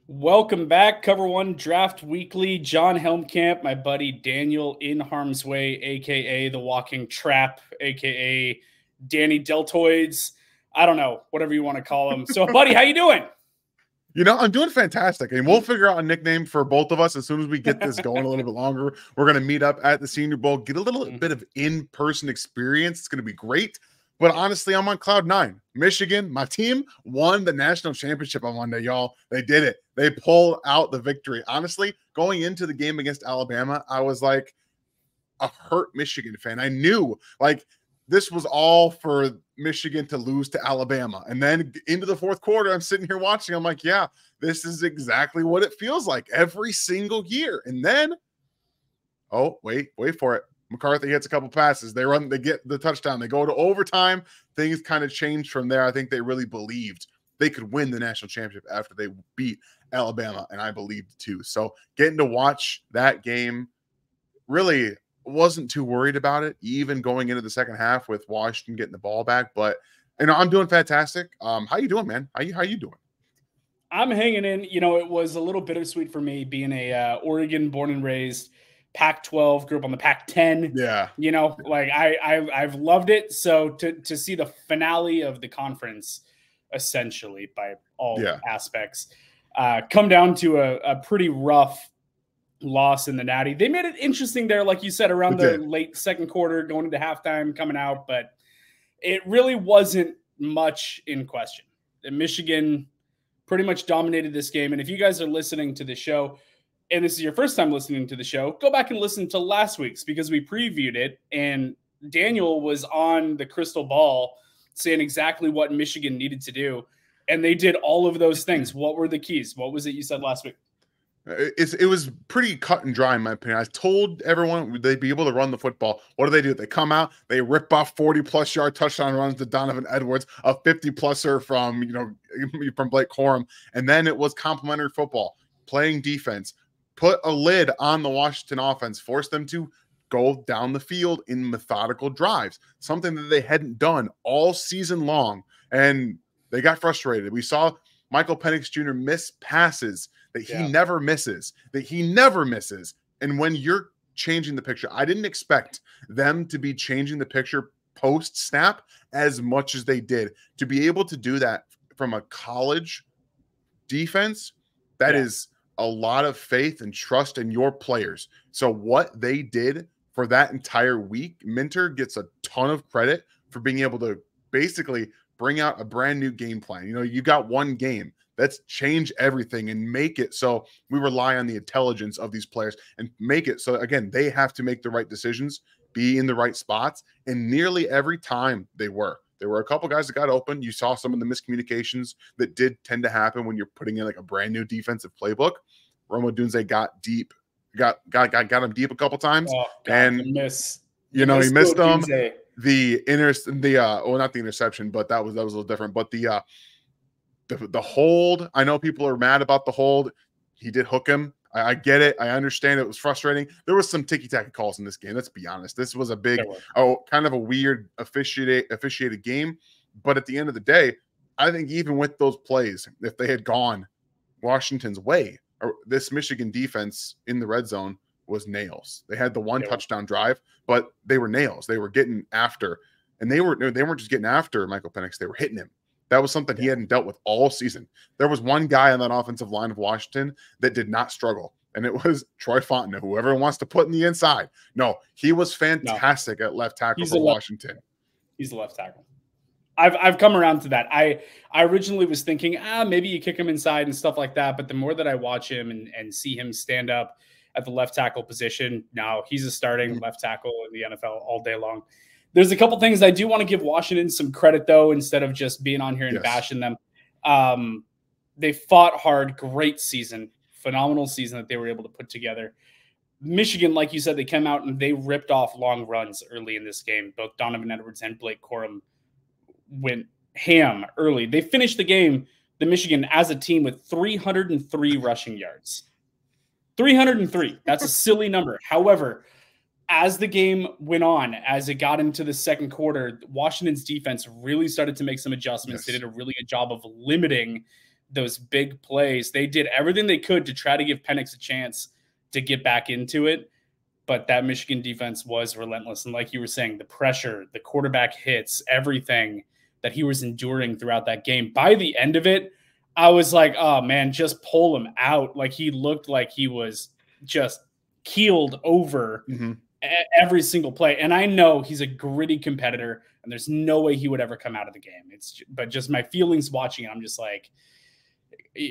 Welcome back, Cover One Draft Weekly. John Helmkamp, my buddy Daniel in harm's way, aka the Walking Trap, aka Danny Deltoids. I don't know, whatever you want to call him. So, buddy, how you doing? You know, I'm doing fantastic, and we'll figure out a nickname for both of us as soon as we get this going a little bit longer. We're going to meet up at the Senior Bowl, get a little bit of in-person experience. It's going to be great. But honestly, I'm on cloud nine. Michigan, my team, won the national championship on Monday, y'all. They did it. They pulled out the victory. Honestly, going into the game against Alabama, I was like a hurt Michigan fan. I knew, like, this was all for Michigan to lose to Alabama. And then into the fourth quarter, I'm sitting here watching. I'm like, yeah, this is exactly what it feels like every single year. And then, oh, wait for it. McCarthy hits a couple passes. They get the touchdown. They go to overtime. Things kind of changed from there. I think they really believed they could win the national championship after they beat Alabama, and I believed too. So getting to watch that game, really wasn't too worried about it, even going into the second half with Washington getting the ball back. But I'm doing fantastic. How you doing, man? How you doing? I'm hanging in. You know, it was a little bittersweet for me being a Oregon born and raised. Pac-12, grew up on the Pac-10. Yeah. You know, like I've loved it. So to see the finale of the conference, essentially by all aspects, come down to a pretty rough loss in the Natty. They made it interesting there, like you said, around the late second quarter, going into halftime, coming out, but it really wasn't much in question. Michigan pretty much dominated this game. And if you guys are listening to the show, and this is your first time listening to the show, go back and listen to last week's because we previewed it, and Daniel was on the crystal ball saying exactly what Michigan needed to do, and they did all of those things. What were the keys? What was it you said last week? It was pretty cut and dry, in my opinion. I told everyone they'd be able to run the football. What do? They come out, they rip off 40-plus yard touchdown runs to Donovan Edwards, a 50-pluser from Blake Corum, and then it was complimentary football, playing defense. Put a lid on the Washington offense, force them to go down the field in methodical drives, something that they hadn't done all season long, and they got frustrated. We saw Michael Penix Jr. miss passes that he never misses, and when you're changing the picture, I didn't expect them to be changing the picture post-snap as much as they did. To be able to do that from a college defense, that is a lot of faith and trust in your players. So what they did for that entire week, Minter gets a ton of credit for being able to basically bring out a brand new game plan. You got one game. Let's change everything and make it so we rely on the intelligence of these players and make it so, again, they have to make the right decisions, be in the right spots, and nearly every time they were. There were a couple guys that got open. You saw some of the miscommunications that did tend to happen when you're putting in like a brand new defensive playbook. Rome Odunze got deep, got him deep a couple times, and he missed them. Well, not the interception, but that was a little different. But the hold, I know people are mad about the hold. He did hook him. I get it. I understand it was frustrating. There was some ticky-tacky calls in this game. Let's be honest. This was a big, kind of a weird officiated game. But at the end of the day, I think even with those plays, if they had gone Washington's way, or this Michigan defense in the red zone was nails. They had the one touchdown drive, but they were nails. They were getting after, and they weren't just getting after Michael Penix. They were hitting him. That was something he hadn't dealt with all season. There was one guy on that offensive line of Washington that did not struggle, and it was Troy Fautanu, who everyone wants to put in the inside. No, he was fantastic at left tackle for Washington. He's the left tackle. I've come around to that. I originally was thinking, maybe you kick him inside and stuff like that, but the more that I watch him and see him stand up at the left tackle position, now he's a starting left tackle in the NFL all day long. There's a couple things I do want to give Washington some credit, though, instead of just being on here and bashing them. They fought hard. Great season. Phenomenal season that they were able to put together. Michigan, like you said, they came out and they ripped off long runs early in this game. Both Donovan Edwards and Blake Corum went ham early. They finished the game, the Michigan, as a team with 303 rushing yards. 303. That's a silly number. However, as the game went on, as it got into the second quarter, Washington's defense really started to make some adjustments. They did a really good job of limiting those big plays. They did everything they could to try to give Penix a chance to get back into it. But that Michigan defense was relentless. And like you were saying, the pressure, the quarterback hits, everything that he was enduring throughout that game. By the end of it, I was like, oh, man, just pull him out. Like, he looked like he was just keeled over every single play. And I know he's a gritty competitor, and there's no way he would ever come out of the game. But just my feelings watching it, I'm just like,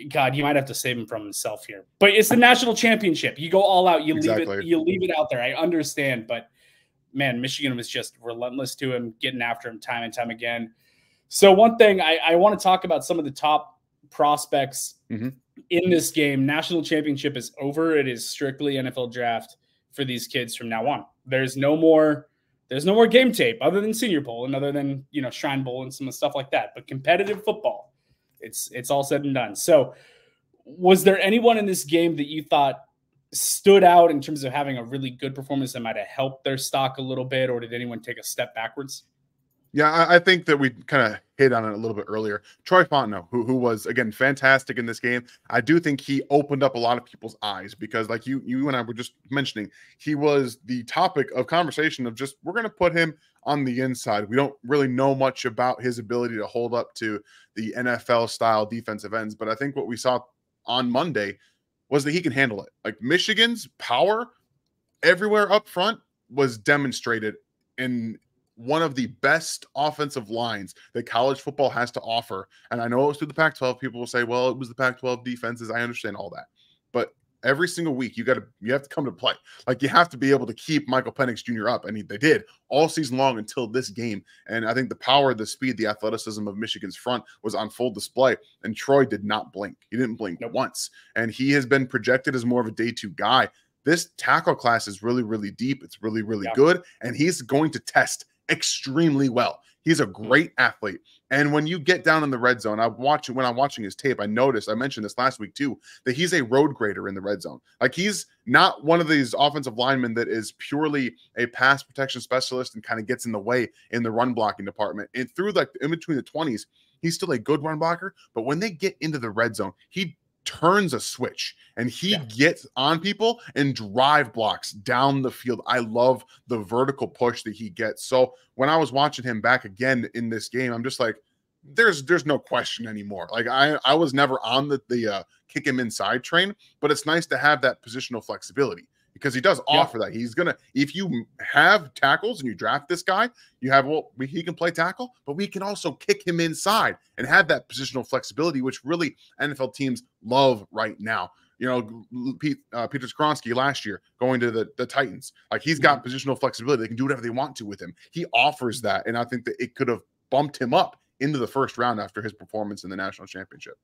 God, you might have to save him from himself here. But it's the national championship. You go all out. You leave it out there. I understand. But, man, Michigan was just relentless to him, getting after him time and time again. So one thing, I want to talk about some of the top prospects in this game. National championship is over. It is strictly NFL draft for these kids from now on. There's no more game tape other than Senior Bowl and other than, Shrine Bowl and some stuff like that. But competitive football, it's all said and done. So was there anyone in this game that you thought stood out in terms of having a really good performance that might have helped their stock a little bit, or did anyone take a step backwards? Yeah, I think that we kind of hit on it a little bit earlier. Troy Fautanu, who was, again, fantastic in this game. I do think he opened up a lot of people's eyes because, like you and I were just mentioning, he was the topic of conversation of just, we're going to put him on the inside. We don't really know much about his ability to hold up to the NFL-style defensive ends, but I think what we saw on Monday was that he can handle it. Like, Michigan's power everywhere up front was demonstrated in one of the best offensive lines that college football has to offer. And I know it was through the Pac-12. People will say, well, it was the Pac-12 defenses. I understand all that. But every single week, you have to come to play. Like, you have to be able to keep Michael Penix Jr. up. And they did all season long until this game. And I think the power, the speed, the athleticism of Michigan's front was on full display. And Troy did not blink. He didn't blink once. And he has been projected as more of a day two guy. This tackle class is really, really deep. It's really, really good. And he's going to test extremely well. He's a great athlete. And when you get down in the red zone, when I'm watching his tape, I mentioned this last week too, that he's a road grader in the red zone. Like, he's not one of these offensive linemen that is purely a pass protection specialist and kind of gets in the way in the run blocking department. And through, like, in between the 20s, he's still a good run blocker. But when they get into the red zone, he turns a switch and he gets on people and drive blocks down the field. I love the vertical push that he gets. So when I was watching him back again in this game, I'm just like, there's no question anymore. Like, I was never on the kick him inside train, but it's nice to have that positional flexibility because he does offer that. He's gonna, if you have tackles and you draft this guy, you have, he can play tackle, but we can also kick him inside and have that positional flexibility, which really NFL teams love right now. Peter Skoronski last year going to the Titans, like, he's got positional flexibility. They can do whatever they want to with him. He offers that, and I think that it could have bumped him up into the first round after his performance in the national championship.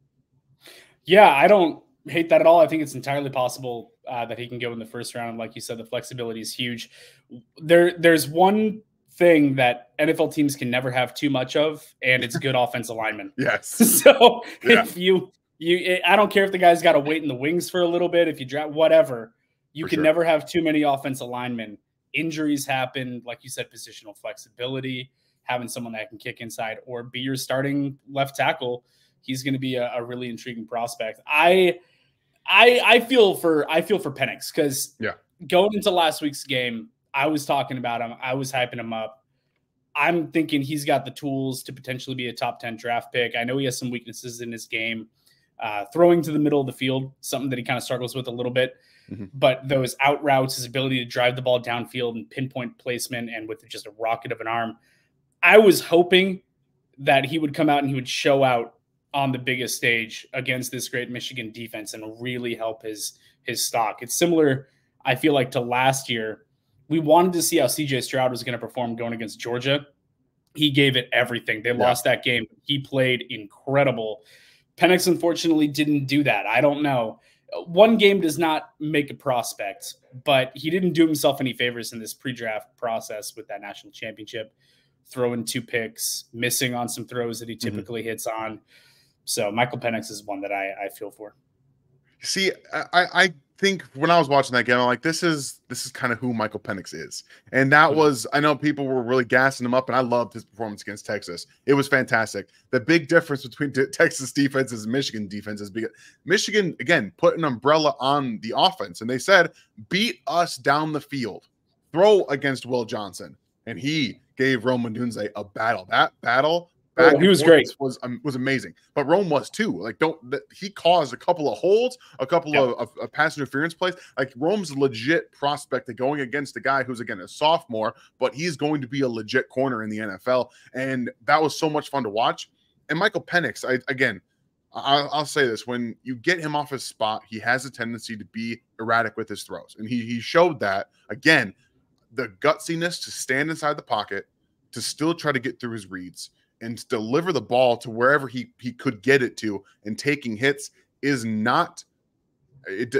Yeah, I don't hate that at all. I think it's entirely possible that he can go in the first round. Like you said, the flexibility is huge. There's one thing that NFL teams can never have too much of, and it's good offensive linemen. Yes. So if I don't care if the guy's got to wait in the wings for a little bit, if you draft whatever, you can never have too many offensive linemen. Injuries happen, like you said, positional flexibility, having someone that can kick inside or be your starting left tackle. He's going to be a really intriguing prospect. I feel for Penix because going into last week's game, I was talking about him. I was hyping him up. I'm thinking he's got the tools to potentially be a top 10 draft pick. I know he has some weaknesses in his game. Throwing to the middle of the field, something that he kind of struggles with a little bit. But those out routes, his ability to drive the ball downfield and pinpoint placement and with just a rocket of an arm, I was hoping that he would come out and he would show out on the biggest stage against this great Michigan defense and really help his stock. It's similar, I feel like, to last year. We wanted to see how CJ Stroud was going to perform going against Georgia. He gave it everything. They lost that game. He played incredible. Penix, unfortunately, didn't do that. I don't know. One game does not make a prospect, but he didn't do himself any favors in this pre-draft process with that national championship, throwing 2 picks, missing on some throws that he typically hits on. So Michael Penix is one that I feel for. See, I think when I was watching that game, I'm like, this is kind of who Michael Penix is. And that was, I know people were really gassing him up, and I loved his performance against Texas. It was fantastic. The big difference between Texas defenses and Michigan defenses, because Michigan, again, put an umbrella on the offense, and they said, beat us down the field, throw against Will Johnson. And he gave Rome Odunze a battle. That battle he was great. was amazing, but Rome was too. Like, he caused a couple of holds, a couple of pass interference plays. Like, Rome's a legit prospect that going against a guy who's, again, a sophomore, but he's going to be a legit corner in the NFL, and that was so much fun to watch. And Michael Penix, I'll say this: when you get him off his spot, he has a tendency to be erratic with his throws, and he showed that again. The gutsiness to stand inside the pocket, to still try to get through his reads, and deliver the ball to wherever he could get it to, and taking hits is not it.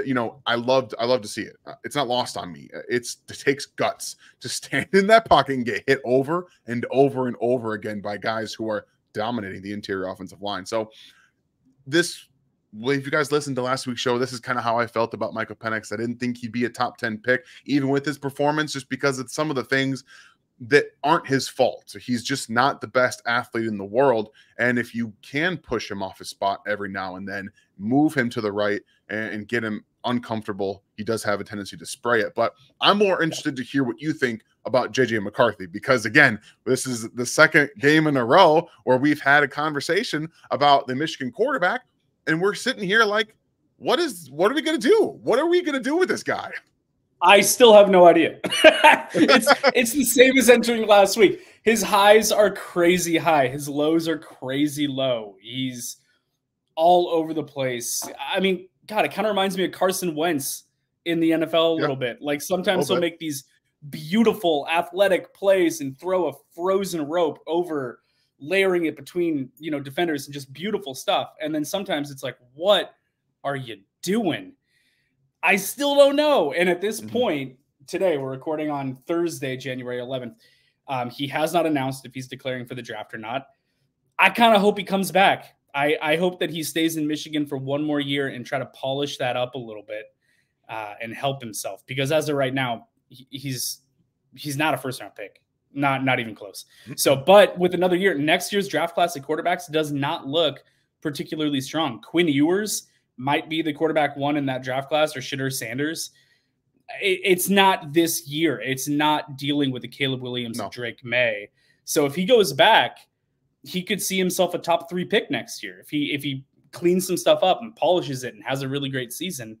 I love to see it. It's not lost on me. It takes guts to stand in that pocket and get hit over and over and over again by guys who are dominating the interior offensive line. So if you guys listened to last week's show, this is kind of how I felt about Michael Penix. I didn't think he'd be a top 10 pick, even with his performance, just because it's some of the things that aren't his fault. So he's just not the best athlete in the world. And if you can push him off his spot every now and then, move him to the right and get him uncomfortable, he does have a tendency to spray it. But I'm more interested to hear what you think about JJ McCarthy, because again, this is the second game in a row where we've had a conversation about the Michigan quarterback, and we're sitting here like, what are we going to do? What are we going to do with this guy? I still have no idea. It's the same as entering last week. His highs are crazy high. His lows are crazy low. He's all over the place. I mean, God, it kind of reminds me of Carson Wentz in the NFL a little bit. Like, sometimes he'll make these beautiful athletic plays and throw a frozen rope over, layering it between, defenders, and just beautiful stuff. And then sometimes it's like, what are you doing? I still don't know. And at this point today, we're recording on Thursday, January 11th. He has not announced if he's declaring for the draft or not. I kind of hope he comes back. I hope that he stays in Michigan for one more year and try to polish that up a little bit and help himself. Because as of right now, he's not a first-round pick. Not even close. So, but with another year, next year's draft class of quarterbacks does not look particularly strong. Quinn Ewers might be the quarterback one in that draft class, or Shedeur Sanders. It's not this year. It's not dealing with the Caleb Williams and Drake May. So if he goes back, he could see himself a top 3 pick next year. If he cleans some stuff up and polishes it and has a really great season,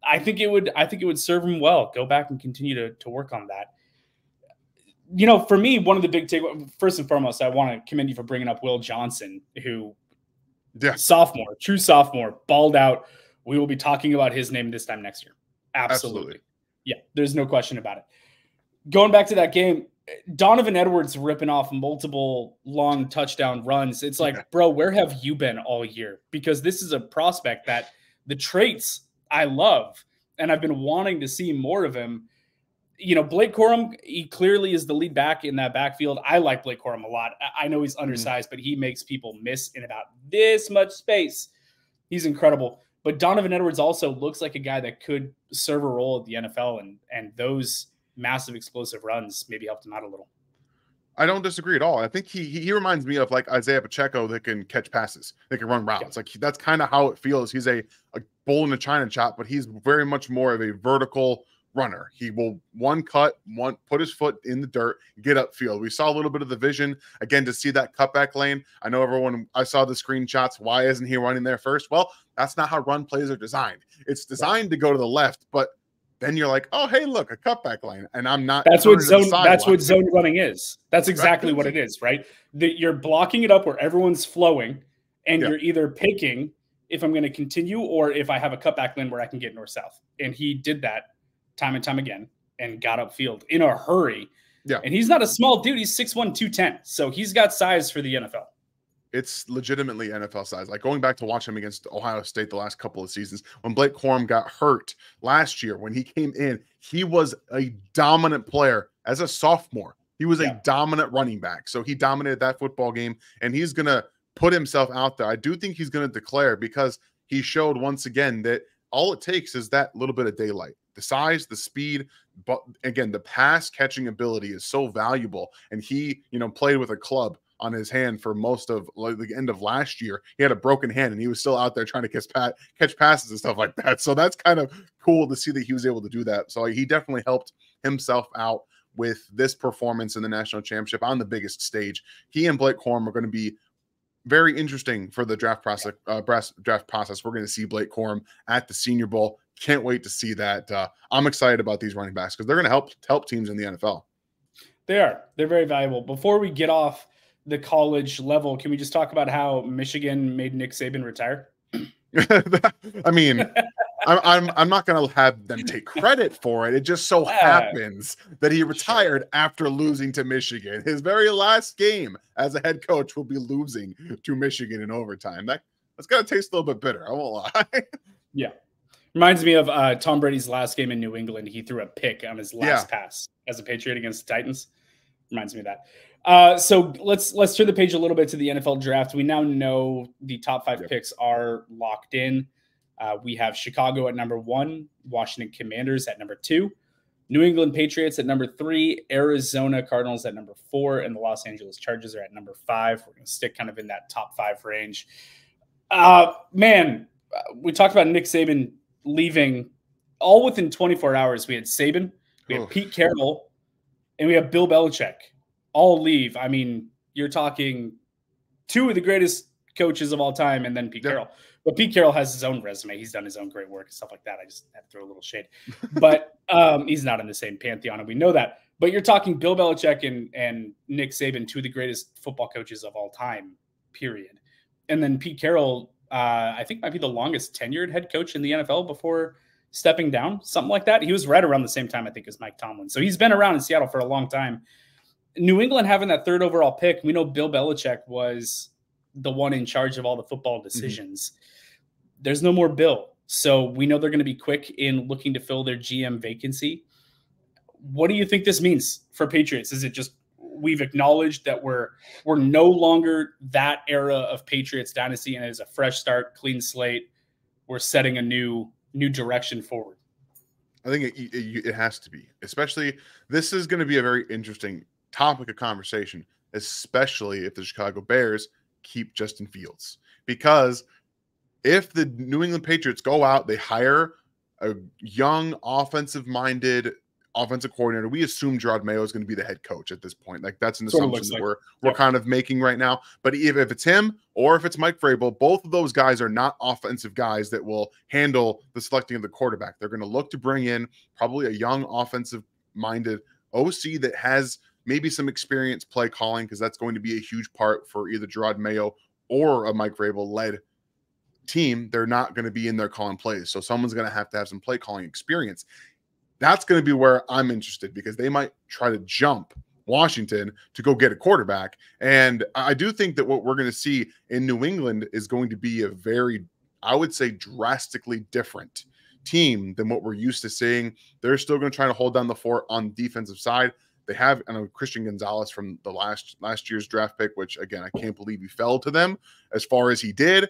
I think it would serve him well. Go back and continue to work on that. For me, one of the big takeaways, first and foremost, I want to commend you for bringing up Will Johnson, who true sophomore, balled out. We will be talking about his name this time next year. Absolutely. Yeah, there's no question about it. Going back to that game, Donovan Edwards ripping off multiple long touchdown runs. It's like, bro, where have you been all year? Because this is a prospect that the traits I love, and I've been wanting to see more of him. Blake Corum, he clearly is the lead back in that backfield. I like Blake Corum a lot. I know he's undersized, but he makes people miss in about this much space. He's incredible. But Donovan Edwards also looks like a guy that could serve a role at the NFL, and those massive explosive runs maybe helped him out a little. I don't disagree at all. I think he reminds me of like Isaiah Pacheco that can catch passes, that can run routes. Like, that's kind of how it feels. He's a bull in a china shop, but he's very much more of a vertical runner. He will put his foot in the dirt, get upfield. We saw a little bit of the vision again to see that cutback lane. I know I saw the screenshots. Why isn't he running there first? Well, that's not how run plays are designed. It's designed to go to the left, but then you're like, oh, hey, look, a cutback lane. And I'm not. That's what zone running is. That's exactly what it is, right? You're blocking it up where everyone's flowing, and you're either picking if I'm going to continue or if I have a cutback lane where I can get north-south. And he did that time and time again and got upfield in a hurry. Yeah. And he's not a small dude. He's 6'1", 210. So he's got size for the NFL. It's legitimately NFL size. Like, going back to watch him against Ohio State the last couple of seasons, when Blake Corum got hurt last year, when he came in, he was a dominant player as a sophomore. He was a dominant running back. So he dominated that football game, and he's going to put himself out there. I do think he's going to declare, because he showed once again that all it takes is that little bit of daylight. The size, the speed, but again, the pass catching ability is so valuable. And he, played with a club on his hand for most of the end of last year. He had a broken hand and he was still out there trying to catch passes and stuff like that. So that's kind of cool to see that he was able to do that. So he definitely helped himself out with this performance in the national championship on the biggest stage. He and Blake Corum are going to be very interesting for the draft process. We're going to see Blake Corum at the Senior Bowl. Can't wait to see that. I'm excited about these running backs because they're going to help teams in the NFL. They are. They're very valuable. Before we get off the college level, can we just talk about how Michigan made Nick Saban retire? I mean, I'm not going to have them take credit for it. It just so happens that he retired after losing to Michigan. His very last game as a head coach will be losing to Michigan in overtime. That's got to taste a little bit bitter. I won't lie. Yeah. Reminds me of Tom Brady's last game in New England. He threw a pick on his last pass as a Patriot against the Titans. Reminds me of that. So let's turn the page a little bit to the NFL draft. We now know the top 5 picks are locked in. We have Chicago at number 1, Washington Commanders at number 2, New England Patriots at number 3, Arizona Cardinals at number 4, and the Los Angeles Chargers are at number 5. We're going to stick kind of in that top 5 range. We talked about Nick Saban leaving all within 24 hours. We had Saban, we had Pete Carroll, and we have Bill Belichick all leave. I mean, you're talking 2 of the greatest coaches of all time and then Pete Carroll. But Pete Carroll has his own resume. He's done his own great work and stuff like that. I just have to throw a little shade. But he's not in the same pantheon, and we know that. But you're talking Bill Belichick and Nick Saban, 2 of the greatest football coaches of all time, period. And then Pete Carroll, I think might be the longest tenured head coach in the NFL before stepping down, something like that. He was right around the same time, I think, as Mike Tomlin. So he's been around in Seattle for a long time. New England having that 3rd overall pick, we know Bill Belichick was the one in charge of all the football decisions. There's no more Bill. So we know they're going to be quick in looking to fill their GM vacancy. What do you think this means for Patriots? Is it just we've acknowledged that we're no longer that era of Patriots dynasty and it is a fresh start, clean slate? We're setting a new direction forward. I think it has to be. Especially, this is going to be a very interesting topic of conversation, especially if the Chicago Bears keep Justin Fields. Because if the New England Patriots go out, they hire a young offensive-minded offensive coordinator. We assume Gerard Mayo is going to be the head coach at this point. Like, that's an assumption that we're kind of making right now. But if it's him or if it's Mike Vrabel, both of those guys are not offensive guys that will handle the selecting of the quarterback. They're going to look to bring in probably a young offensive-minded OC that has maybe some experience play calling, because that's going to be a huge part for either Gerard Mayo or a Mike Vrabel-led team. They're not going to be in there calling plays. So someone's going to have some play calling experience. That's going to be where I'm interested, because they might try to jump Washington to go get a quarterback. And I do think that what we're going to see in New England is going to be a very, I would say, drastically different team than what we're used to seeing. They're still going to try to hold down the fort on the defensive side. They have Christian Gonzalez from the last year's draft pick, which, again, I can't believe he fell to them as far as he did.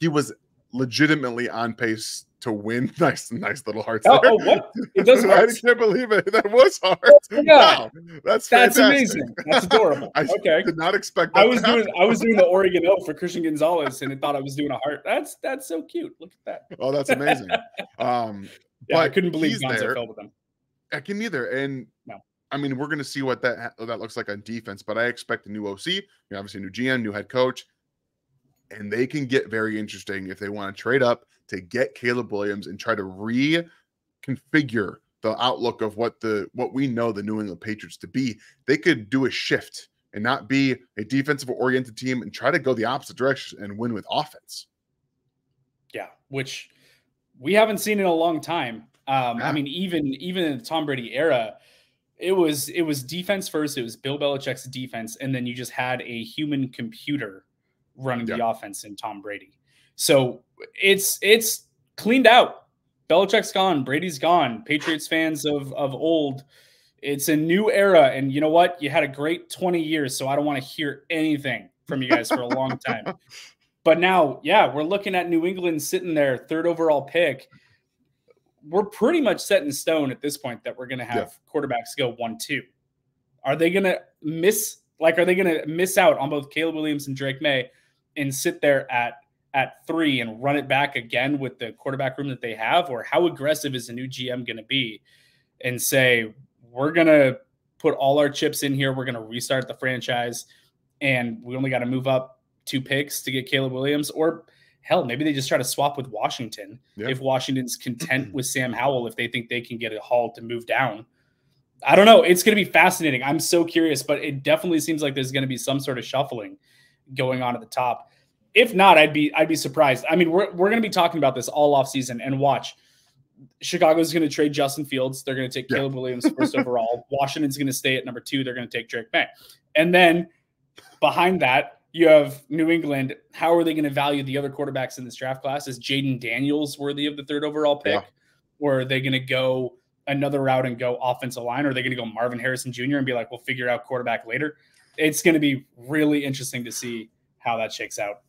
He was legitimately on pace to win. Nice little hearts there. Oh, what? It does hurt. I can't believe it. That was hard. Yeah. Wow. That's amazing. That's adorable. I did not expect that. I was doing the Oregon O for Christian Gonzalez, and it thought I was doing a heart. That's so cute. Look at that. Oh, that's amazing. But I couldn't believe Gonzo fell with them. I can neither. And no. I mean, we're going to see what that looks like on defense, but I expect a new OC, obviously a new GM, new head coach, and they can get very interesting if they want to trade up to get Caleb Williams and try to reconfigure the outlook of what we know the New England Patriots to be. They could do a shift and not be a defensive-oriented team and try to go the opposite direction and win with offense. Yeah, which we haven't seen in a long time. I mean, even in the Tom Brady era, it was defense first. It was Bill Belichick's defense, and then you just had a human computer running the offense in Tom Brady. So it's cleaned out. Belichick's gone. Brady's gone. Patriots fans of old, it's a new era. And you know what? You had a great 20 years, so I don't want to hear anything from you guys for a long time. But now, yeah, we're looking at New England sitting there, 3rd overall pick. we're pretty much set in stone at this point that we're going to have quarterbacks go 1-2. Are they going to miss? Like, are they going to miss out on both Caleb Williams and Drake May and sit there at 3 and run it back again with the quarterback room that they have? Or how aggressive is the new GM going to be and say, we're going to put all our chips in here, we're going to restart the franchise, and we only got to move up 2 picks to get Caleb Williams? Or hell, maybe they just try to swap with Washington if Washington's content with Sam Howell, if they think they can get a haul to move down. I don't know. It's going to be fascinating. I'm so curious, but it definitely seems like there's going to be some sort of shuffling going on at the top. If not, I'd be surprised. I mean, we're going to be talking about this all off season, and watch. Chicago's going to trade Justin Fields. They're going to take Caleb Williams first overall. Washington's going to stay at number 2. They're going to take Drake May. And then behind that, you have New England. How are they going to value the other quarterbacks in this draft class? Is Jaden Daniels worthy of the 3rd overall pick? Or are they going to go another route and go offensive line? Or are they going to go Marvin Harrison Jr. and be like, we'll figure out quarterback later? It's going to be really interesting to see how that shakes out.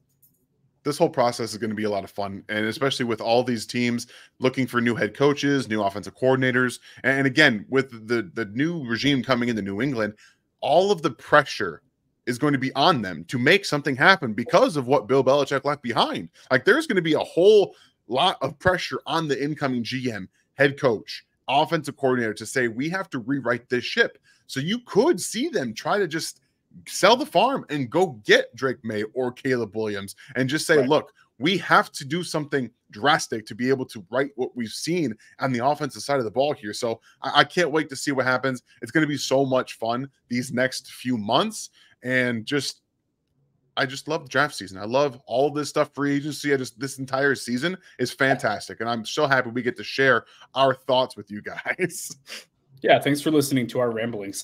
This whole process is going to be a lot of fun, and especially with all these teams looking for new head coaches, new offensive coordinators. And again, with the new regime coming into New England, all of the pressure is going to be on them to make something happen because of what Bill Belichick left behind. Like, there's going to be a whole lot of pressure on the incoming GM, head coach, offensive coordinator to say, we have to rewrite this ship. So you could see them try to just sell the farm and go get Drake May or Caleb Williams and just say, look, we have to do something drastic to be able to right what we've seen on the offensive side of the ball here. So I can't wait to see what happens. It's going to be so much fun these next few months. And I just love the draft season. I love all this stuff, free agency. This entire season is fantastic. And I'm so happy we get to share our thoughts with you guys. Yeah, thanks for listening to our ramblings.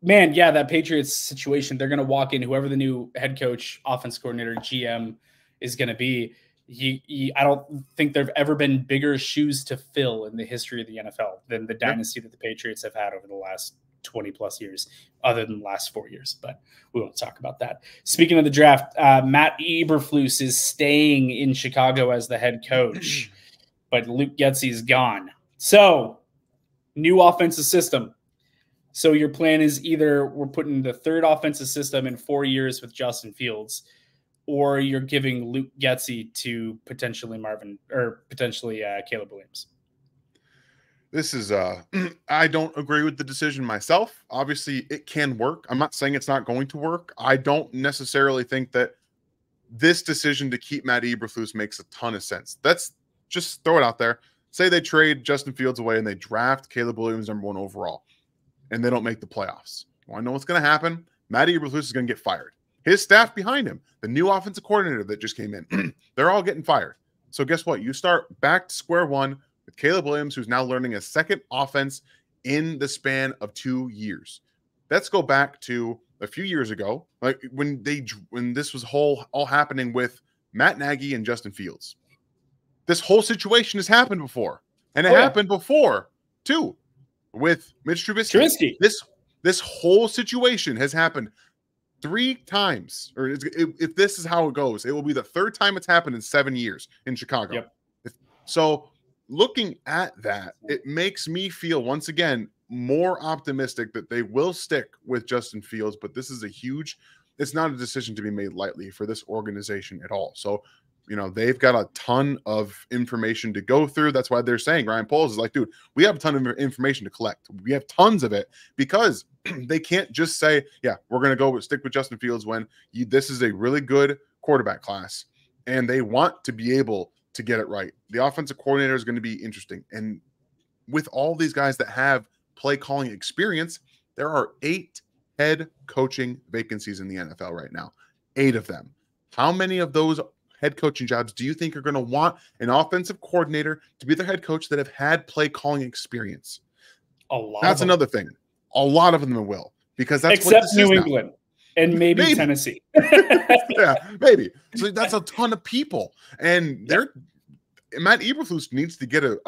Man, yeah, that Patriots situation, they're going to walk in, whoever the new head coach, offense coordinator, GM is going to be. I don't think there have ever been bigger shoes to fill in the history of the NFL than the dynasty that the Patriots have had over the last 20 plus years, other than the last 4 years, but we won't talk about that. Speaking of the draft, Matt Eberflus is staying in Chicago as the head coach, but Luke Getsy is gone. So, new offensive system. So your plan is either we're putting the 3rd offensive system in 4 years with Justin Fields, or you're giving Luke Getsy to potentially Caleb Williams. This is I don't agree with the decision myself. Obviously, it can work. I'm not saying it's not going to work. I don't necessarily think that this decision to keep Matt Eberflus makes a ton of sense. Let's just throw it out there. Say they trade Justin Fields away and they draft Caleb Williams number 1 overall, and they don't make the playoffs. Well, I know what's going to happen. Matt Eberflus is going to get fired. His staff behind him, the new offensive coordinator that just came in, they're all getting fired. So guess what? You start back to square one with Caleb Williams, who's now learning a second offense in the span of 2 years. Let's go back to a few years ago, like when this was all happening with Matt Nagy and Justin Fields. This whole situation has happened before, and it happened before too with Mitch Trubisky. This whole situation has happened 3 times, or if this is how it goes, it will be the 3rd time it's happened in 7 years in Chicago. So looking at that, it makes me feel once again more optimistic that they will stick with Justin Fields, but this is it's not a decision to be made lightly for this organization at all. So, they've got a ton of information to go through. That's why they're saying, Ryan Poles is like, dude, we have a ton of information to collect. We have tons of it, because they can't just say, yeah, we're going to stick with Justin Fields when this is a really good quarterback class, and they want to be able to get it right. The offensive coordinator is going to be interesting. And with all these guys that have play calling experience, there are 8 head coaching vacancies in the NFL right now. 8 of them. How many of those head coaching jobs do you think are going to want an offensive coordinator to be their head coach that have had play calling experience? A lot. That's another thing. A lot of them will, because that's except New England and maybe Tennessee. Yeah, maybe. So that's a ton of people, and Matt Eberflus needs to get a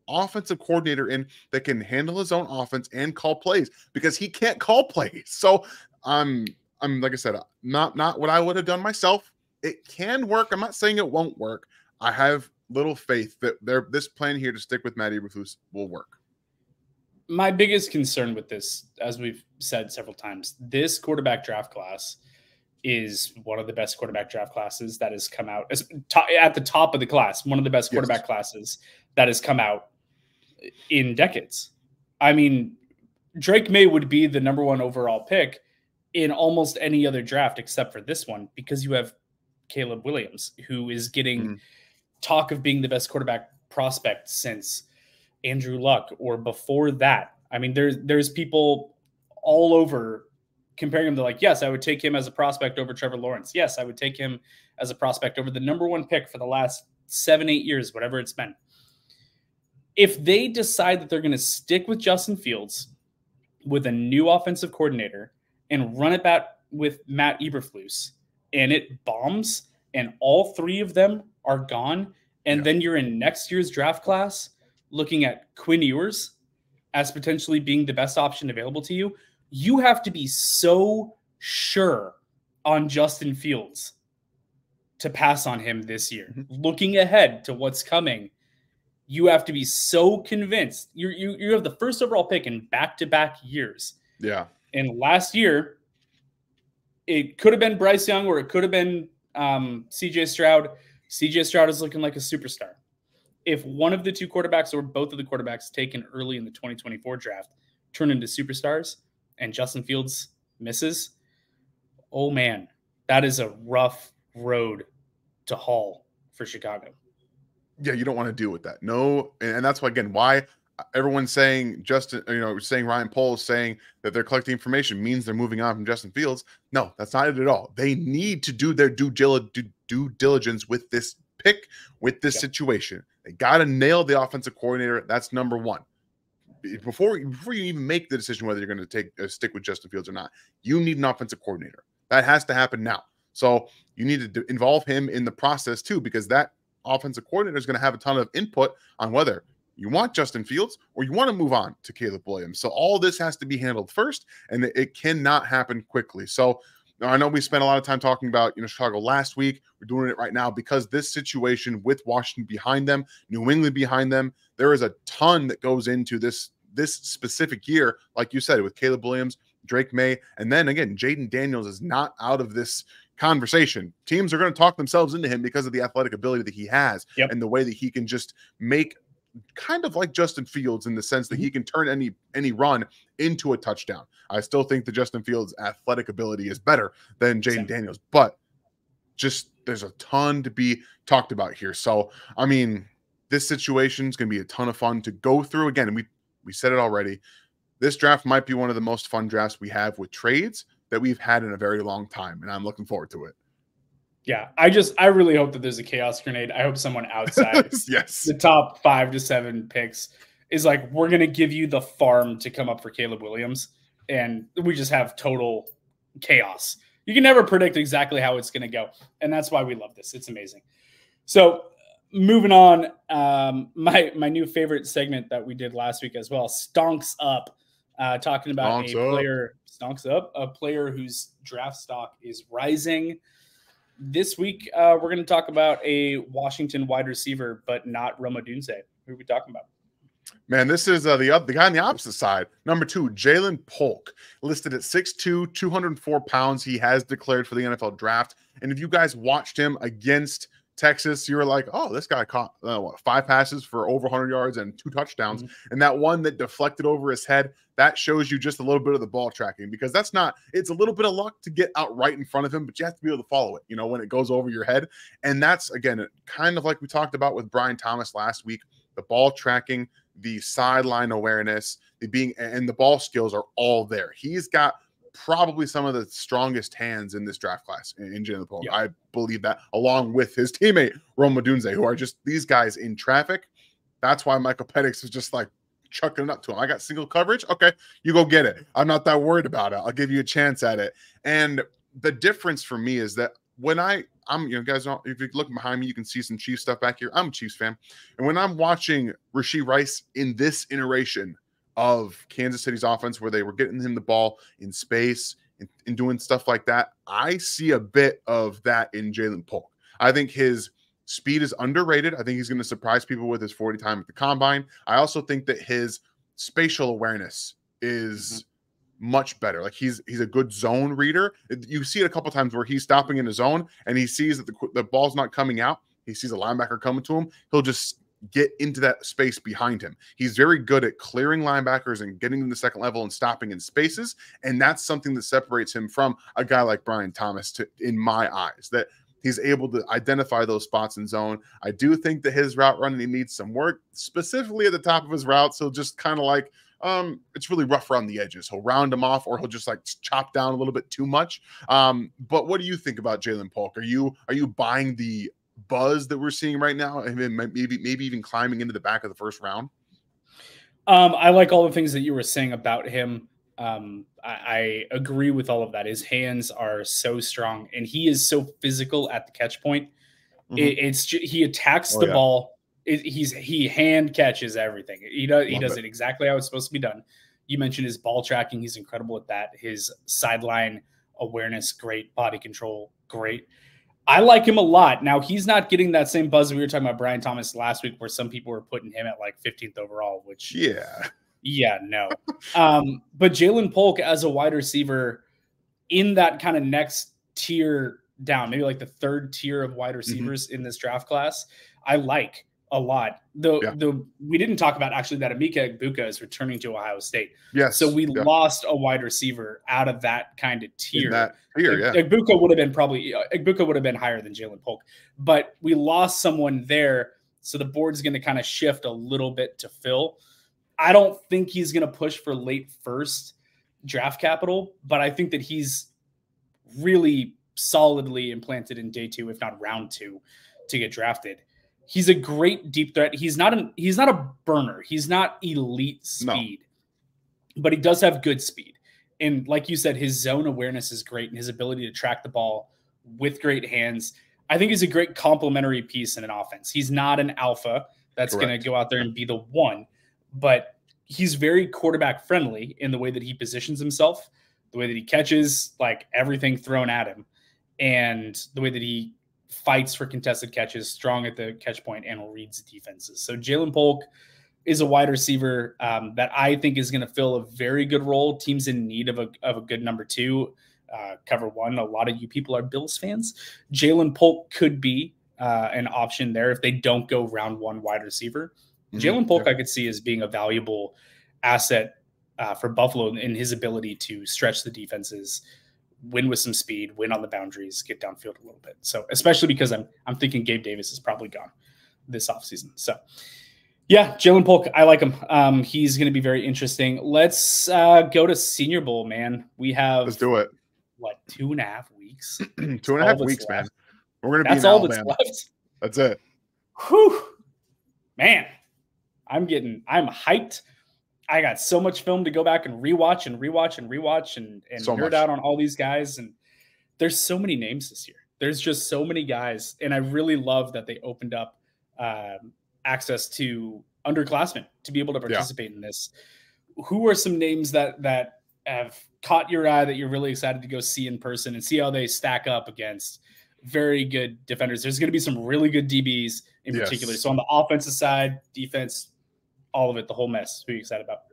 offensive coordinator in that can handle his own offense and call plays, because he can't call plays. So I'm like I said, not what I would have done myself. It can work. I'm not saying it won't work. I have little faith that this plan here to stick with Matt Eberflus will work. My biggest concern with this, as we've said several times, this quarterback draft class is one of the best quarterback draft classes that has come out at the top of the class. One of the best quarterback classes that has come out in decades. I mean, Drake May would be the #1 overall pick in almost any other draft except for this one, because you have Caleb Williams, who is getting talk of being the best quarterback prospect since Andrew Luck or before that. I mean, there's people all over comparing him to, like, yes, I would take him as a prospect over Trevor Lawrence. Yes, I would take him as a prospect over the #1 pick for the last 7-8 years, whatever it's been. If they decide that they're going to stick with Justin Fields with a new offensive coordinator and run it back with Matt Eberflus, and it bombs and all 3 of them are gone, and then you're in next year's draft class looking at Quinn Ewers as potentially being the best option available to you, you have to be so sure on Justin Fields to pass on him this year. Looking ahead to what's coming, you have to be so convinced. You have the first overall pick in back-to-back years. Yeah. And last year, it could have been Bryce Young or it could have been CJ Stroud. CJ Stroud is looking like a superstar. If one of the 2 quarterbacks or both of the quarterbacks taken early in the 2024 draft turn into superstars and Justin Fields misses, oh man, that is a rough road to haul for Chicago. Yeah, you don't want to deal with that. No, and that's why, again, why everyone's saying saying Ryan Poles saying that they're collecting information means they're moving on from Justin Fields. No, that's not it at all. They need to do their due diligence with this pick, with this situation. They got to nail the offensive coordinator. That's #1. Before you even make the decision whether you're going to stick with Justin Fields or not, you need an offensive coordinator. That has to happen now. So you need to involve him in the process too, because that offensive coordinator is going to have a ton of input on whether you want Justin Fields or you want to move on to Caleb Williams. So all this has to be handled first, and it cannot happen quickly. So I know we spent a lot of time talking about Chicago last week. We're doing it right now because this situation with Washington behind them, New England behind them, there is a ton that goes into this specific year, like you said, with Caleb Williams, Drake May, and then again, Jaden Daniels is not out of this conversation. Teams are going to talk themselves into him because of the athletic ability that he has and the way that he can just make, kind of like Justin Fields, in the sense that he can turn any run into a touchdown. I still think that Justin Fields' athletic ability is better than Jaden Daniels, but just there's a ton to be talked about here. So, I mean, this situation is going to be a ton of fun to go through. Again, and we said it already, this draft might be one of the most fun drafts we have with trades that we've had in a very long time, and I'm looking forward to it. Yeah, I really hope that there's a chaos grenade. I hope someone outside the top 5 to 7 picks is like, we're going to give you the farm to come up for Caleb Williams, and we just have total chaos. You can never predict exactly how it's going to go, and that's why we love this. It's amazing. So moving on, my new favorite segment that we did last week as well, Stonks Up, talking about a player whose draft stock is rising. This week, we're going to talk about a Washington wide receiver, but not Rome Odunze. Who are we talking about? Man, this is the guy on the opposite side. #2, Jalen Polk, listed at 6'2", 204 pounds. He has declared for the NFL draft. And if you guys watched him against Texas, you were like, oh, this guy caught 5 passes for over 100 yards and 2 touchdowns. And that one that deflected over his head, that shows you just a little bit of the ball tracking, because it's a little bit of luck to get out right in front of him, but you have to be able to follow it, when it goes over your head. And that's, again, kind of like we talked about with Brian Thomas last week, the ball tracking, the sideline awareness, and the ball skills are all there. He's got probably some of the strongest hands in this draft class in Jalen Polk. I believe that, along with his teammate Rome Odunze, who are just these guys in traffic. That's why Michael Penix is just like chucking it up to him. I got single coverage. Okay, you go get it. I'm not that worried about it. I'll give you a chance at it. And the difference for me is that when I'm guys don't, if you look behind me, you can see some Chiefs stuff back here. I'm a Chiefs fan. And when I'm watching Rashee Rice in this iteration of Kansas City's offense, where they were getting him the ball in space and doing stuff like that, I see a bit of that in Jalen Polk. I think his speed is underrated. I think he's going to surprise people with his 40 time at the combine. I also think that his spatial awareness is much better. Like he's a good zone reader. You see it a couple times where he's stopping in his zone and he sees that the ball's not coming out. He sees a linebacker coming to him. He'll just get into that space behind him. He's very good at clearing linebackers and getting them to the second level and stopping in spaces. And that's something that separates him from a guy like Brian Thomas in my eyes, that he's able to identify those spots in zone. I do think that his route running, he needs some work, specifically at the top of his routes. He'll just kind of like, it's really rough around the edges. He'll round them off, or he'll just like chop down a little bit too much. But what do you think about Ja'Lynn Polk? Are you buying the buzz that we're seeing right now, and maybe even climbing into the back of the first round? I like all the things that you were saying about him. I agree with all of that. His hands are so strong, and he is so physical at the catch point. He attacks the ball. He hand catches everything. He does it exactly how it's supposed to be done. You mentioned his ball tracking. He's incredible at that. His sideline awareness, great. Body control, great. I like him a lot. Now, he's not getting that same buzz we were talking about Brian Thomas last week, where some people were putting him at like 15th overall, which no. But Ja'Lynn Polk as a wide receiver in that kind of next tier down, maybe like the third tier of wide receivers in this draft class, I like a lot. We didn't talk about actually that Emeka Egbuka is returning to Ohio State. Yes. So we lost a wide receiver out of that kind of tier. Egbuka would have been higher than Ja'Lynn Polk, but we lost someone there. So the board's going to kind of shift a little bit to Phil. I don't think he's going to push for late first draft capital, but I think that he's really solidly implanted in day 2, if not round 2, to get drafted. He's a great deep threat. He's not a burner. He's not elite speed, but he does have good speed. And like you said, his zone awareness is great, and his ability to track the ball with great hands. I think he's a great complementary piece in an offense. He's not an alpha that's going to go out there and be the one, but he's very quarterback friendly in the way that he positions himself, the way that he catches like everything thrown at him, and the way that he fights for contested catches, strong at the catch point, and reads defenses. So Ja'Lynn Polk is a wide receiver that I think is going to fill a very good role. Teams in need of a good number 2, cover 1. A lot of you people are Bills fans. Ja'Lynn Polk could be an option there if they don't go round 1 wide receiver. Ja'Lynn Polk I could see as being a valuable asset for Buffalo in his ability to stretch the defenses, win with some speed, win on the boundaries, get downfield a little bit. So especially because I'm thinking Gabe Davis is probably gone this offseason. So yeah, Ja'Lynn Polk, I like him. He's going to be very interesting. Let's go to Senior Bowl, man. Let's do it. What, 2.5 weeks? 2.5 weeks, man. We're going to be in all Alabama. That's left. That's it. Whew. Man, I'm hyped. I got so much film to go back and rewatch and nerd out on all these guys. And there's so many names this year. There's just so many guys. And I really love that they opened up access to underclassmen to be able to participate in this. Who are some names that have caught your eye that you're really excited to go see in person and see how they stack up against very good defenders? There's going to be some really good DBs in particular. So on the offensive side, defense, all of it, the whole mess. Who are you excited about?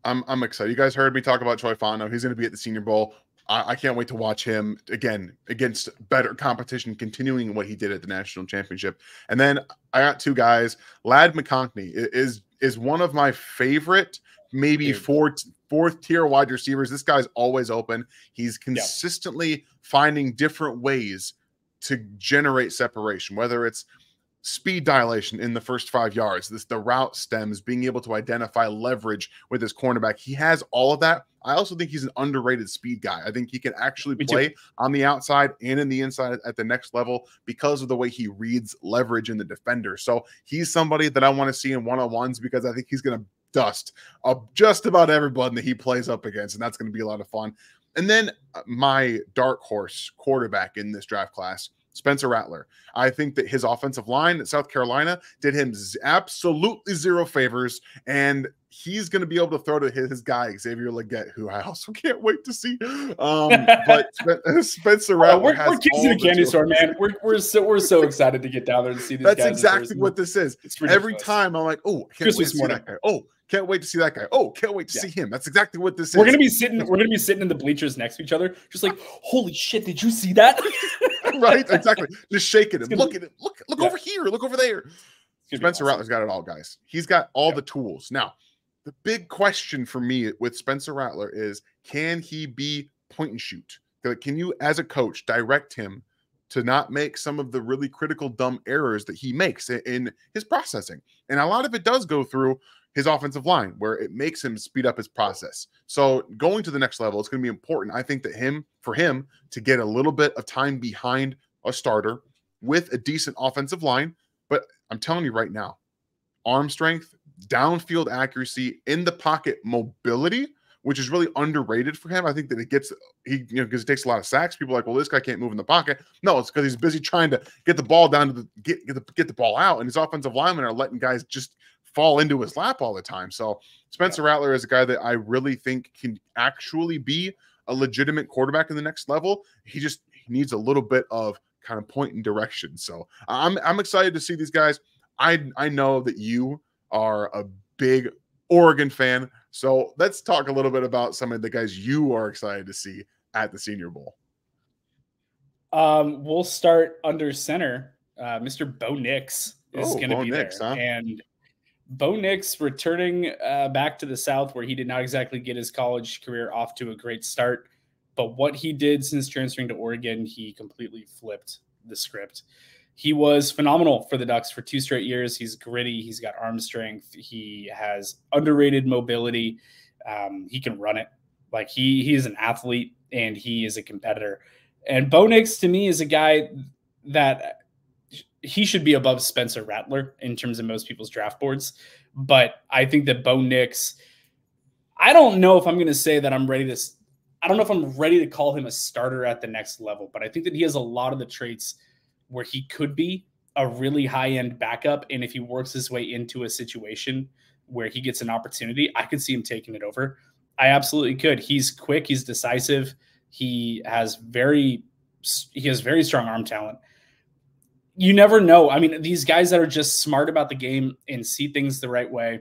I'm excited. You guys heard me talk about Troy Fautanu. He's going to be at the Senior Bowl. I can't wait to watch him again against better competition, continuing what he did at the national championship. And then I got 2 guys. Ladd McConkey is one of my favorite, maybe fourth tier wide receivers. This guy's always open. He's consistently finding different ways to generate separation, whether it's speed dilation in the first 5 yards, the route stems, being able to identify leverage with his cornerback. He has all of that. I also think he's an underrated speed guy. I think he can actually play on the outside and in the inside at the next level because of the way he reads leverage in the defender. So he's somebody that I want to see in one-on-ones because I think he's going to dust just about everybody that he plays up against, and that's going to be a lot of fun. And then my dark horse quarterback in this draft class Spencer Rattler. I think that his offensive line at South Carolina did him absolutely zero favors, and he's going to be able to throw to his guy, Xavier Legette, who I also can't wait to see. But Spencer Rattler we're kids in a candy store, man. We're so excited to get down there and see these guys. That's exactly what this is. Every time I'm like, oh, I can't wait to see that guy. Oh, can't wait to see that guy. Oh, can't wait to see him. That's exactly what this is. We're gonna be sitting in the bleachers next to each other, just like, holy shit, did you see that? Right, exactly. Just shaking him. Look at it. Look over here. Look over there. Spencer Rattler's got it all, guys. He's got all the tools. Now, the big question for me with Spencer Rattler is, can he be point and shoot? Can you, as a coach, direct him to not make some of the really critical dumb errors that he makes in his processing? And a lot of it does go through his offensive line, where it makes him speed up his process. So going to the next level, it's going to be important. I think that for him to get a little bit of time behind a starter with a decent offensive line. But I'm telling you right now, arm strength, downfield accuracy, in the pocket mobility, which is really underrated for him. I think that because it takes a lot of sacks. People are like, well, this guy can't move in the pocket. No, it's because he's busy trying to get the ball down to get the ball out, and his offensive linemen are letting guys just fall into his lap all the time. So Spencer Rattler is a guy that I really think can actually be a legitimate quarterback in the next level. He needs a little bit of kind of point and direction. So I'm excited to see these guys. I know that you are a big Oregon fan. So let's talk a little bit about some of the guys you are excited to see at the Senior Bowl. We'll start under center. Mr. Bo Nix is going to be there. Huh? And Bo Nix returning back to the South, where he did not exactly get his college career off to a great start. But what he did since transferring to Oregon, he completely flipped the script. He was phenomenal for the Ducks for 2 straight years. He's gritty. He's got arm strength. He has underrated mobility. He can run it. Like he is an athlete, and he is a competitor. And Bo Nix, to me, is a guy that he should be above Spencer Rattler in terms of most people's draft boards. But I think that Bo Nix, I don't know if I'm going to say that I'm ready to call him a starter at the next level, but I think that he has a lot of the traits where he could be a really high-end backup. And if he works his way into a situation where he gets an opportunity, I could see him taking it over. I absolutely could. He's quick. He's decisive. He has very strong arm talent. You never know. I mean, these guys that are just smart about the game and see things the right way.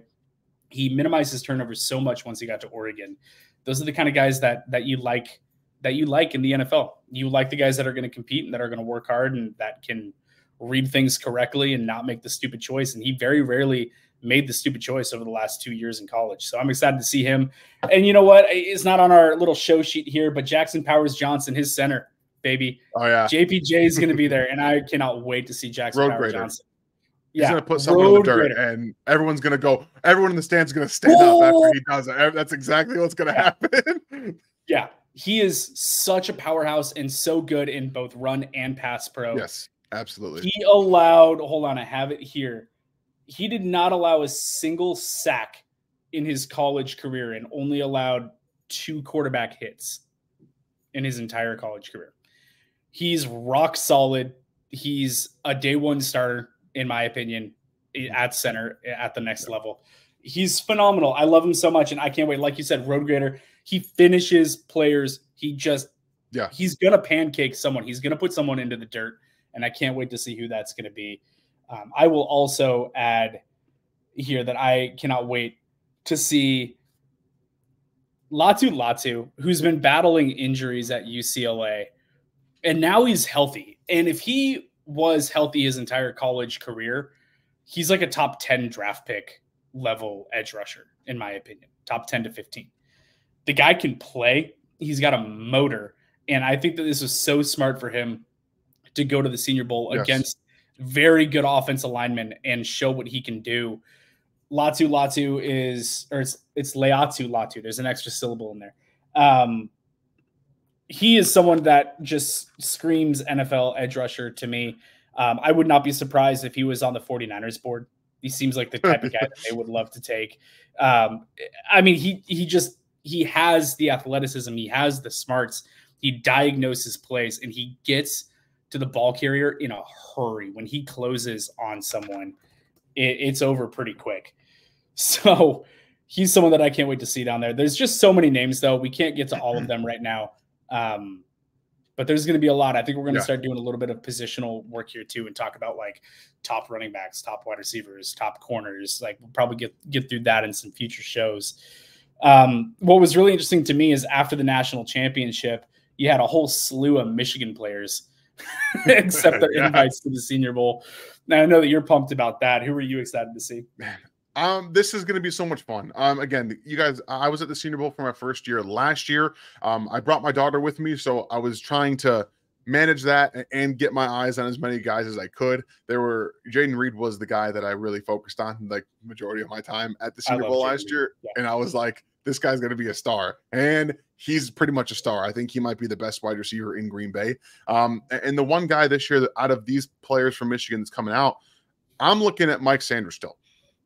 He minimizes turnovers so much once he got to Oregon. Those are the kind of guys that you like in the NFL. You like the guys that are going to compete and that are going to work hard and that can read things correctly and not make the stupid choice. And he very rarely made the stupid choice over the last 2 years in college. So I'm excited to see him. And you know what? It's not on our little show sheet here, but Jackson Powers Johnson, his center, baby. Oh, yeah. JPJ is going to be there, and I cannot wait to see Jackson Powers Johnson. He's going to put someone in the dirt, and everyone's going to go. Everyone in the stands is going to stand up after he does it. That's exactly what's going to happen. Yeah. He is such a powerhouse and so good in both run and pass pro. Yes, absolutely. He allowed, hold on, I have it here. He did not allow a single sack in his college career and only allowed 2 quarterback hits in his entire college career. He's rock solid. He's a day one starter, in my opinion, at center at the next level. He's phenomenal. I love him so much, and I can't wait. Like you said, road grader. He finishes players. He's going to pancake someone. He's going to put someone into the dirt, and I can't wait to see who that's going to be. I will also add here that I cannot wait to see Latu, who's been battling injuries at UCLA, and now he's healthy. And if he was healthy his entire college career, he's like a top 10 draft pick level edge rusher, in my opinion, top 10 to 15. The guy can play. He's got a motor. And I think that this was so smart for him to go to the Senior Bowl against very good offensive linemen and show what he can do. Latu is, or it's Leatu. There's an extra syllable in there. He is someone that just screams NFL edge rusher to me. I would not be surprised if he was on the 49ers board. He seems like the type of guy that they would love to take. I mean, he has the athleticism. He has the smarts. He diagnoses plays, and he gets to the ball carrier in a hurry. When he closes on someone, it's over pretty quick. So he's someone that I can't wait to see down there. There's just so many names, though. We can't get to all of them right now. But there's going to be a lot. I think we're going to start doing a little bit of positional work here too, and talk about like top running backs, top wide receivers, top corners. Like we'll probably get through that in some future shows. What was really interesting to me is after the national championship, you had a whole slew of Michigan players accept their invites to the Senior Bowl. Now I know that you're pumped about that. Who were you excited to see? This is going to be so much fun. Again, you guys, I was at the Senior Bowl for my first year last year. I brought my daughter with me, so I was trying to manage that and get my eyes on as many guys as I could. Jaden Reed was the guy that I really focused on like majority of my time at the Senior Bowl last year. Yeah. And I was like, this guy's going to be a star. And he's pretty much a star. I think he might be the best wide receiver in Green Bay. And the one guy this year that out of these players from Michigan that's coming out, I'm looking at Mike Sanders still.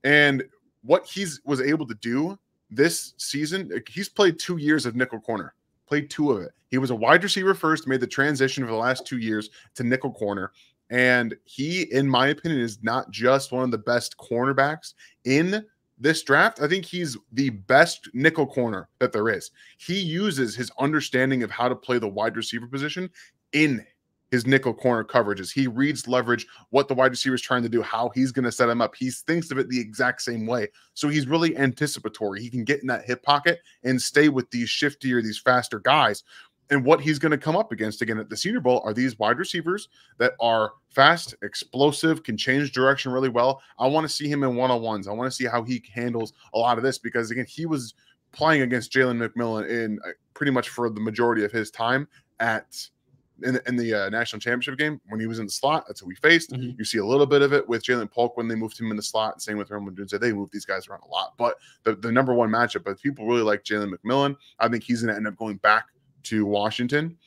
And what was able to do this season, he's played 2 years of nickel corner, played 2 of it. He was a wide receiver first, made the transition for the last 2 years to nickel corner. And he, in my opinion, is not just one of the best cornerbacks in this draft. I think he's the best nickel corner that there is. He uses his understanding of how to play the wide receiver position in his nickel corner coverages. He reads leverage, what the wide receiver is trying to do, how he's going to set him up. He thinks of it the exact same way. So he's really anticipatory. He can get in that hip pocket and stay with these shiftier, these faster guys. And what he's going to come up against again at the Senior Bowl are these wide receivers that are fast, explosive, can change direction really well. I want to see him in one-on-ones. I want to see how he handles a lot of this because, again, he was playing against Jalen McMillan in pretty much for the majority of his time in the national championship game when he was in the slot. That's who we faced. Mm-hmm. You see a little bit of it with Jalen Polk when they moved him in the slot. Same with Rome Odunze. They moved these guys around a lot. But the number one matchup, but people really like Jalen McMillan. I think he's going to end up going back to Washington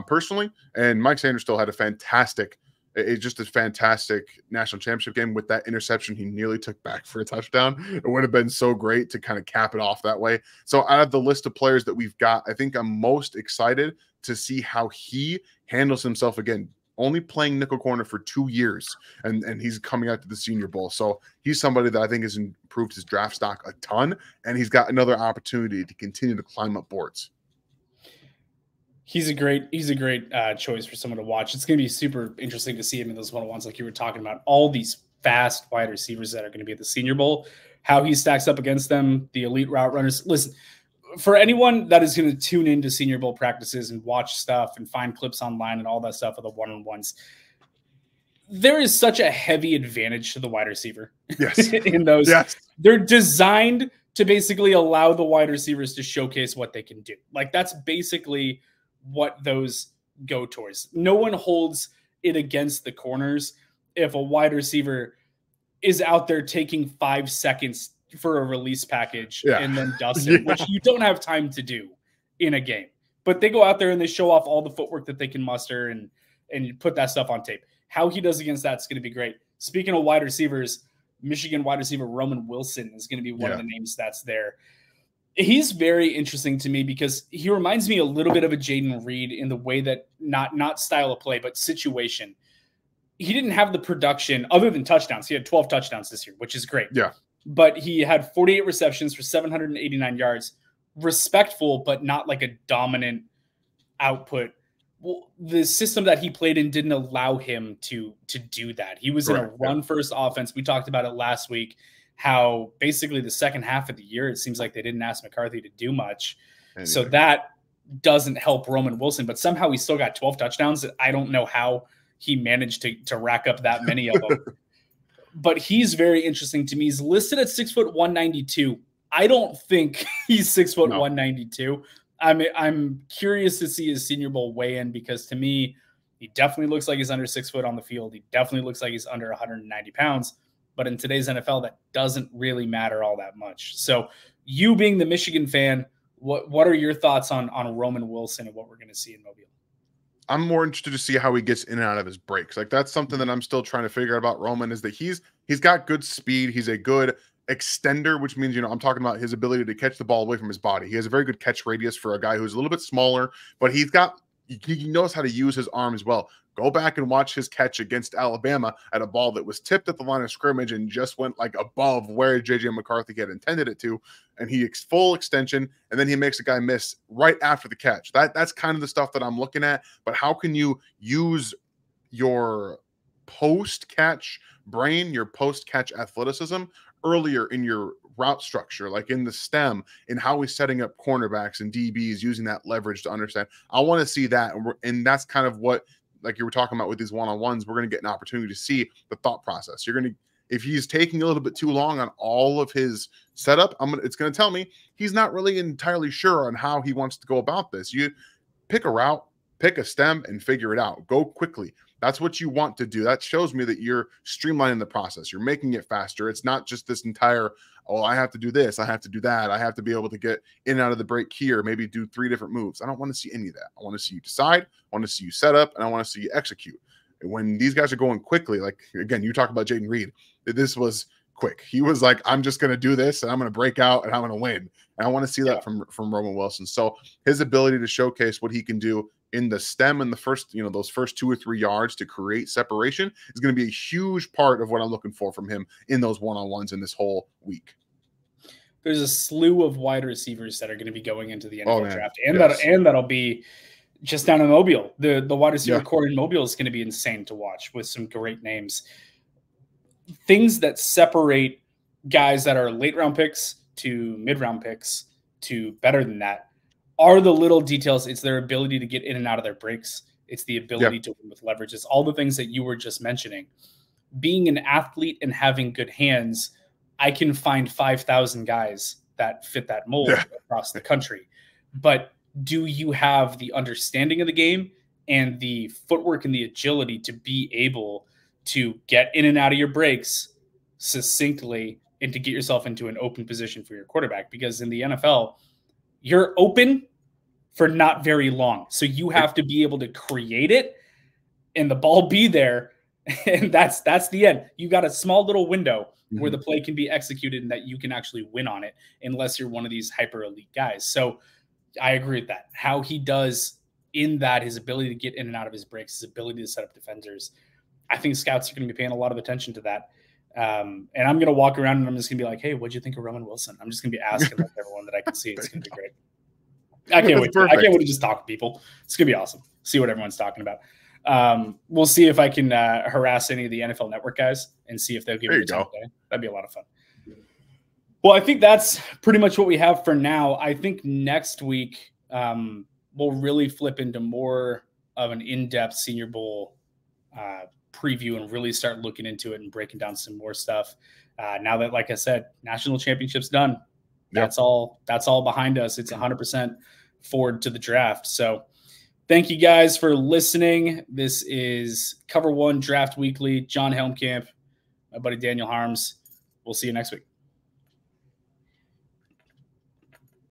personally. And Mike Sanders still had a fantastic national championship game with that interception he nearly took back for a touchdown. It would have been so great to kind of cap it off that way. So out of the list of players that we've got, I think I'm most excited to see how he handles himself again, only playing nickel corner for 2 years, and he's coming out to the Senior Bowl. So he's somebody that I think has improved his draft stock a ton, and he's got another opportunity to continue to climb up boards. He's a great choice for someone to watch. It's going to be super interesting to see him in those one-on-ones like you were talking about. All these fast wide receivers that are going to be at the Senior Bowl, how he stacks up against them, the elite route runners. Listen, for anyone that is going to tune into Senior Bowl practices and watch stuff and find clips online and all that stuff of the one-on-ones, there is such a heavy advantage to the wide receiver. Yes. in those. Yes. They're designed to basically allow the wide receivers to showcase what they can do. Like that's basically what those go towards. No one holds it against the corners if a wide receiver is out there taking 5 seconds for a release package and then dust it, which you don't have time to do in a game. But they go out there and they show off all the footwork that they can muster and you put that stuff on tape. How he does against that's going to be great. Speaking of wide receivers, Michigan wide receiver Roman Wilson is going to be one of the names that's there. He's very interesting to me because he reminds me a little bit of a Jaden Reed in the way that not style of play, but situation. He didn't have the production other than touchdowns. He had 12 touchdowns this year, which is great. Yeah. But he had 48 receptions for 789 yards. Respectful, but not like a dominant output. Well, the system that he played in didn't allow him to do that. He was in a run-first offense. We talked about it last week, how basically the second half of the year, it seems like they didn't ask McCarthy to do much. So that doesn't help Roman Wilson, but somehow he still got 12 touchdowns. I don't know how he managed to rack up that many of them. But he's very interesting to me. He's listed at 6 foot 192. I don't think he's 6 foot 192. I'm curious to see his Senior Bowl weigh-in because to me, he definitely looks like he's under 6 foot on the field. He definitely looks like he's under 190 pounds. But in today's NFL, that doesn't really matter all that much. So you being the Michigan fan, what are your thoughts on Roman Wilson and what we're going to see in Mobile? I'm more interested to see how he gets in and out of his breaks. Like that's something that I'm still trying to figure out about Roman is that he's got good speed. He's a good extender, which means, I'm talking about his ability to catch the ball away from his body. He has a very good catch radius for a guy who's a little bit smaller, but he's got he knows how to use his arms well. Go back and watch his catch against Alabama at a ball that was tipped at the line of scrimmage and just went like above where JJ McCarthy had intended it to. And he full extension, and then he makes a guy miss right after the catch. That's kind of the stuff that I'm looking at. But how can you use your post-catch brain, your post-catch athleticism earlier in your route structure, like in the stem, in how he's setting up cornerbacks and DBs, using that leverage to understand? I want to see that. And that's kind of what, like you were talking about with these one-on-ones, we're going to get an opportunity to see the thought process. You're going to, if he's taking a little bit too long on all of his setup, it's going to tell me he's not really entirely sure on how he wants to go about this. You pick a route, pick a stem, and figure it out. Go quickly. That's what you want to do. That shows me that you're streamlining the process. You're making it faster. It's not just this entire, oh, I have to do this, I have to do that, I have to be able to get in and out of the break here, maybe do 3 different moves. I don't want to see any of that. I want to see you decide, I want to see you set up, and I want to see you execute. And when these guys are going quickly, like, again, you talk about Jaden Reed, this was quick. He was like, I'm just going to do this, and I'm going to break out, and I'm going to win. And I want to see that from Roman Wilson. So his ability to showcase what he can do in the stem in the first, those first 2 or 3 yards to create separation is going to be a huge part of what I'm looking for from him in those one-on-ones in this whole week. There's a slew of wide receivers that are going to be going into the NFL draft, and that'll be just down in Mobile. The wide receiver core in Mobile is going to be insane to watch with some great names. Things that separate guys that are late round picks to mid round picks to better than that are the little details. It's their ability to get in and out of their breaks. It's the ability to win with leverage. It's all the things that you were just mentioning. Being an athlete and having good hands, I can find 5,000 guys that fit that mold across the country. But do you have the understanding of the game and the footwork and the agility to be able to get in and out of your breaks succinctly and to get yourself into an open position for your quarterback? Because in the NFL, you're open for not very long. So you have to be able to create it and the ball be there. And that's the end. You got a small little window where the play can be executed and that you can actually win on it, unless you're one of these hyper elite guys. So I agree with that. How he does in that, his ability to get in and out of his breaks, his ability to set up defenders. I think scouts are going to be paying a lot of attention to that. And I'm going to walk around and I'm just going to be like, hey, what'd you think of Roman Wilson? I'm just going to be asking like everyone that I can see. It's going to be great. I can't wait to just talk to people. It's going to be awesome. See what everyone's talking about. We'll see if I can harass any of the NFL Network guys and see if they'll give me a time today. That'd be a lot of fun. Well, I think that's pretty much what we have for now. I think next week we'll really flip into more of an in-depth Senior Bowl preview and really start looking into it and breaking down some more stuff. Now that, like I said, national championship's done. That's all behind us. It's 100% forward to the draft. So thank you guys for listening. This is Cover One Draft Weekly. John Helmkamp, my buddy Daniel Harms. We'll see you next week.